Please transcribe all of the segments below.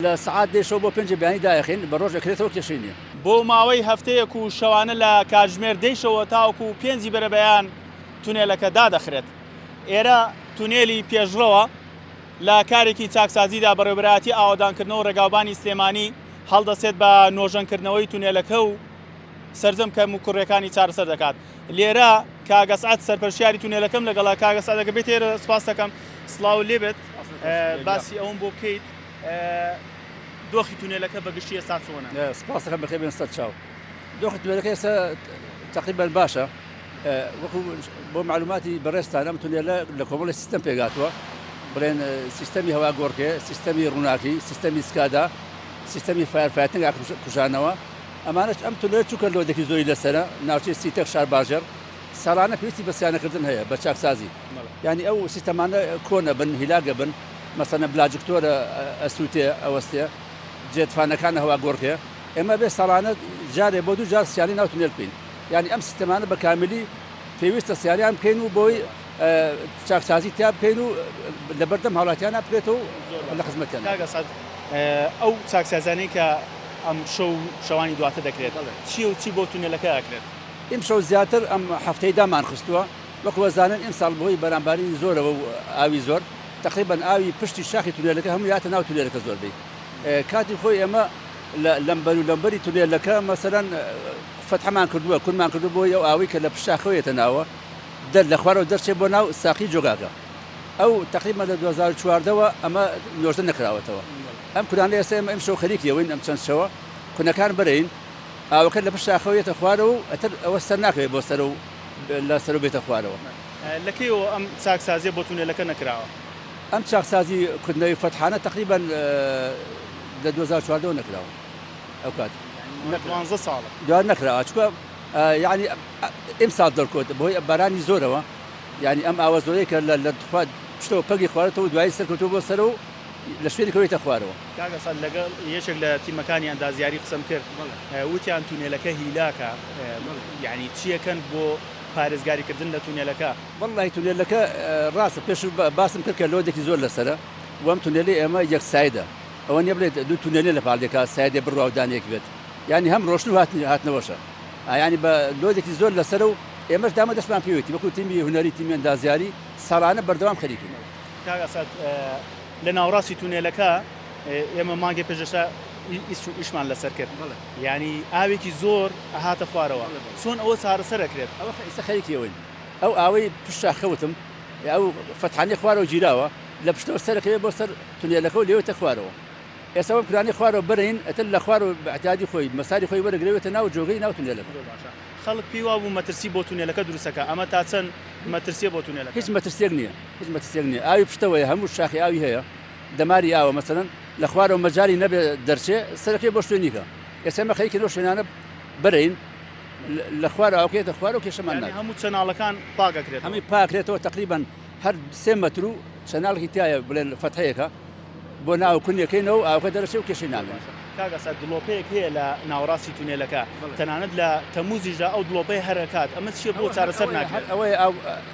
لە سعات دێ شەو بۆ 5 بیانی دایەخین بە ڕۆژ دەکرێتەوە کێشینیە بۆ ماوەی هەفتەیەک و شەوانە لە کاتژمێر دەیشەوە تاوەکو 5 بەرەبەیان تونێلەکە دادەخرێت. ئێرە تونێلی پێشڕەوە لە کارێکی چاکسازیدا بەڕێوەبەرایەتی ئاوادانکردنەوە ڕێگاوبانی سلێمانی هەڵدەسێت بە نۆژەنکردنەوەی تونێلەکە و سەرجەم کەم و کوڕەکانی چارەسەر دەکات. لێرە کاگە سعات سەرپەرشیاری تونێلەکەم لەگەڵا کاگە سعات دەکە بێت ئێرە سپاس دەکەم سڵاو لێبێت باسی ئەوم بۆ بکەیت دۆخی تونێلەکە بەگشتی ئێستا چۆنە؟ سپاس دەکەم بەخێر بێن سەر چاو. دۆخی تونێلەکە ئێستا تقریبا باشە وەکو بۆ معلوماتی بەڕێستان ئەم تونێلە لە کۆمەڵی سیستەم پێگاتووە بڵێن سیستەمی هەوا گۆڕکێ سیستەمی ڕووناکی سیستەمی سکادا سیستەمی فایرفایتنگ کوژانەوە ئەمانش ئەم تونێل چووکە لۆدێکی زۆری لەسەرە ناوچەی سیتەک شار باژێر ساڵانە پێویستی بە سیانەکردن هەیە بە چاکسازی یعنی ئەو سیستەمانە کۆنە بن هیلاگە بن مەسەنە بلاجکتۆرە ئەسووتێ ئەوەستێ جێتفانەکانە هەوا گۆڕکێ ئێمە بێ ساڵانە جارێ بۆ دوو جار سیانی ناو تونێل بکەین یعنی ئەم سیستەمانە بە کاملی پێویستە سیاریان بکەین و بۆی چاکسازی تیا بکەین و لەبەردەم هاوڵاتیانە بکرێتەوە لە خزمەتیان ئەو چاکسازانەی کە ئەم شەوانی دواتر دەکرێت چی و چی بۆ تونێلەکە ئەکرێت ئیم شەو زیاتر ئەم هەفتەی دامان خستووە وەکوەزانن ئیمساڵ بۆی بەرامباری زۆرەوە و ئاوی زۆر تقریبا ئاوی پشتی شاخی تونێلەکە هەموو یاتە ناو تونێلەکە زۆربەی کاتی خۆی ئێمە لەمبەر و لەمبەری تونێلەکە مەسەرەن فتحمان کردووە کورمان کردو بۆ ئەو ئاوی کە لە پشتاخەوەیەتە ناوە لە خوارەوە دەرچێت بۆ ناو ساقی جۆگاکە ئەو تقریبا لە 2014ەوە ئەمە نۆژدە نەکراوەتەوە ئەم کورانە ئێستا ئێمە ئەم شەو خەریکیەوەین ئەم چەند شەوە کونەکان بەرەین ئاوەکە لە پشتاخەوەیەتە خوارەوە و ئەتر ئەوە سەر ناکەوێت بۆ سەر و لە سەر و بێتە خوارەوە لەکەیەوە ئەم چاکسازیە بۆ تونێلەکە نەکراوە ئەم چاکسازی کردنەوەی فتحانە تقریبا لە 2014 نەکراوە ئەو کات 15 ساڵە دوار نەکراوە چکە یعنی ئیمساڵ دەرکۆت بۆی بارانی زۆرەوە یعنی ئەم ئاوە زۆرەی کە لە پشتەوە پەگی خوارێتەوە دوایی سەرکەوتووە بۆ سەر و لە شوێنی کەوێتە خوارەوە کاگەسان لەگەڵ یەکێک لە تیمەکانی ئەندازیاری قسەم کرد وتیان تونێلەکە هیلاکە یعنی چیەکەن بۆ پارێزگاریکردن لە تونێلەکە وەڵی تونێلەکە ڕاستە پێش باسم کرد کە لۆدێکی زۆر لەسرە وەم تونێلی ئێمە یەک سایدە ئەوە نیە بڵێت دوو تونێلی لە پاڵێکا سایدێ بڕاودانێک بێت یعنی هەم ڕۆشن و هاتنەوەشە ینی بە لۆدێکی زۆر لەسەر و ئێمەش دامە دەستمان پێوێتی وەکو تیمی هونەری تیمی ئەندازیاری ساڵانە بەردەوام خەریکین کاگەسات لە ناوڕاستی تونێلەکە ئێمە مانگی پێشەشە ئیشمان لەسەر کرد ینی ئاوێکی زۆر هاتە خوارەوە چۆن ئەوە چارەسەر ئەکرێت ئەوە ئێستا خەریکیەوەین ئەو ئاوەی پشتا خەوتم ئەو فتحانی خوارەوە گیراوە لە پشتەوە سەرەکەوێت بۆ سەر تونێلەکە و لێوێتە خوارەوە ئێستا ئەو پلانی خوارەوە بەرین ئەتر لە خوار و بەعتیادی خۆی مەساری خۆی وەرەگرێتە ناو جۆگەی ناو تونێلەکە خەڵک پێی وا بوو مەترسی بۆ تونێلەکە دروستەکە ئەمە تا چەند مەترسیە بۆ تونێلەکە هیچ مەترسێک نییە هیچ مەترسێک نییە ئاوی پشتەوەی هەموو شاخی ئاوی هەیە دەماری ئاوە مەسەرەن لە خوارەوە مەجاری نەبێ دەرچێ سەرەکەی بۆ شوێنیکە ئێستا ئێمە خەریکین ئەو شوێنانە بەرین لە خوارە ئاوکێتە خوارە و کێشەمان ناکە هەموو چەناڵەکان پاکەکرێت هەمی پاکرێتەوە تقریبا هەر 3 مەتر و چەناڵێکی تایە بڵێن فتحەیەەکە بۆ ناو کونیەکەینەوە ئاوکە دەرەچێ و کێشەی نامێت کاگەسات دڵۆپەیەک هەیە لە ناوڕاستی تونێلەکە تەنانەت لە تەموزیشدا ئەو دڵۆپەی هەرکات ئەمە چیە بۆ چارەسەر ناکات ئەوەی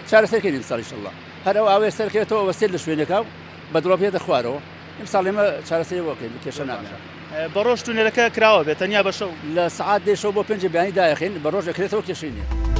چارەسەرکەین ئیمساڵ ئینشەڵڵا هەر ئەو ئاوێ سەرکێتەوە وەسێت لە شوێنەکە بە دڵۆپێتە خوارەوە ئیمساڵ ئێمە چارەسەری وەکەین کێشە نامێت بە ڕۆژ تونێلەکە کراوە بێت تەنیا بە شەو لە سعات دێ شەو بۆ 5 بیانی دایەخین بە ڕۆژ دەکرێتەوە کێشەی نییە